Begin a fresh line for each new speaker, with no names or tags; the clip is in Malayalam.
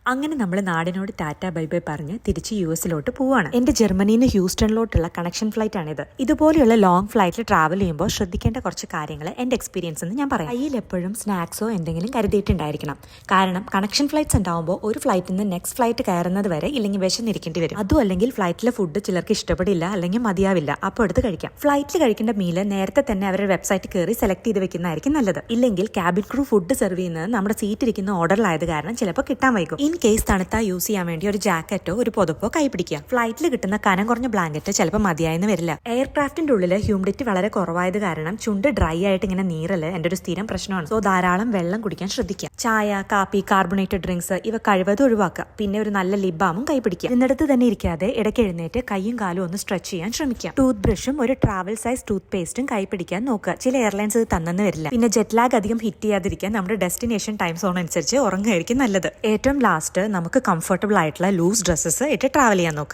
അങ്ങനെ നമ്മൾ നാടിനോട് ടാറ്റ ബൈ ബൈ പറഞ്ഞ് തിരിച്ച് US പോവാണ്. എന്റെ ജർമ്മനിയിൽ നിന്ന് ഹ്യൂസ്റ്റണിലോട്ടുള്ള കണക്ഷൻ ഫ്ലൈറ്റ് ആണിത്. ഇതുപോലെയുള്ള ലോങ് ഫ്ലൈറ്റിൽ ട്രാവൽ ചെയ്യുമ്പോൾ ശ്രദ്ധിക്കേണ്ട കുറച്ച് കാര്യങ്ങൾ എന്റെ എക്സ്പീരിയൻസ് എന്ന് ഞാൻ പറയാം. കയ്യിൽ എപ്പോഴും സ്നാക്സോ എന്തെങ്കിലും കരുതിയിട്ടുണ്ടായിരിക്കണം. കാരണം കണക്ഷൻ ഫ്ലൈറ്റ്സ് ഉണ്ടാവുമ്പോൾ ഒരു ഫ്ലൈറ്റിൽ നിന്ന് നെക്സ്റ്റ് ഫ്ലൈറ്റ് കയറുന്നത് വരെ ഇല്ലെങ്കിൽ വിശന്നിരിക്കേണ്ടി വരും. അതും അല്ലെങ്കിൽ ഫ്ലൈറ്റിലെ ഫുഡ് ചിലർക്ക് ഇഷ്ടപ്പെടില്ല, അല്ലെങ്കിൽ മതിയാവില്ല. അപ്പോൾ എടുത്ത് കഴിക്കാം. ഫ്ലൈറ്റിൽ കഴിക്കേണ്ട മീല് നേരത്തെ തന്നെ അവരുടെ വെബ്സൈറ്റിൽ കയറി സെലക്ട് ചെയ്ത് വെക്കുന്നതായിരിക്കും നല്ലത്. ഇല്ലെങ്കിൽ ക്യാബിൻ ക്രൂ ഫുഡ് സെർവ് ചെയ്യുന്നത് നമ്മുടെ സീറ്റ് ഇരിക്കുന്ന ഓർഡറിലായത് കാരണം ചിലപ്പോൾ കിട്ടാൻ വൈകും. ഇൻ കേസ് തണുത്ത യൂസ് ചെയ്യാൻ വേണ്ടി ഒരു ജാക്കറ്റോ ഒരു പുതപ്പോ കൈ പിടിക്കുക. ഫ്ലൈറ്റിൽ കിട്ടുന്ന കനം കുറഞ്ഞ ബ്ലാങ്കറ്റ് ചിലപ്പോൾ മതിയായെന്ന് വരില്ല. എയർക്രാഫ്റ്റിന്റെ ഉള്ളിൽ ഹ്യൂമിഡിറ്റി വളരെ കുറവായത് കാരണം ചുണ്ട് ഡ്രൈ ആയിട്ട് ഇങ്ങനെ നീറല് എന്റെ ഒരു സ്ഥിരം പ്രശ്നമാണ്. സോ ധാരാളം വെള്ളം കുടിക്കാൻ ശ്രദ്ധിക്കുക. ചായ, കാപ്പി, കാർബണേറ്റഡ് ഡ്രിങ്ക്സ് ഇവ കഴിവതും ഒഴിവാക്കുക. പിന്നെ ഒരു നല്ല ലിപ് ബാമും കൈ പിടിക്കുക. എന്നിടത്ത് തന്നെ ഇരിക്കാതെ ഇടയ്ക്ക് എഴുന്നേറ്റ് കൈയും കാലും ഒന്ന് സ്ട്രെച്ച് ചെയ്യാൻ ശ്രമിക്കുക. ടൂത്ത് ബ്രഷും ഒരു ട്രാവൽ സൈസ് ടൂത്ത് പേസ്റ്റും കൈ പിടിക്കാൻ നോക്കുക. ചില എയർലൈൻസ് ഇത് തന്നെന്ന് വരില്ല. പിന്നെ ജെറ്റ് ലാഗ് അധികം ഹിറ്റ് ചെയ്യാതിരിക്കാൻ നമ്മുടെ ഡെസ്റ്റിനേഷൻ ടൈം സോൺ അനുസരിച്ച് ഉറങ്ങുകയായിരിക്കും നല്ലത്. ഏറ്റവും ലാസ്റ്റ് നമുക്ക് കംഫർട്ടബിൾ ആയിട്ടുള്ള ലൂസ് ഡ്രസ്സസ് ഇട്ട് ട്രാവൽ ചെയ്യാൻ നോക്കുക.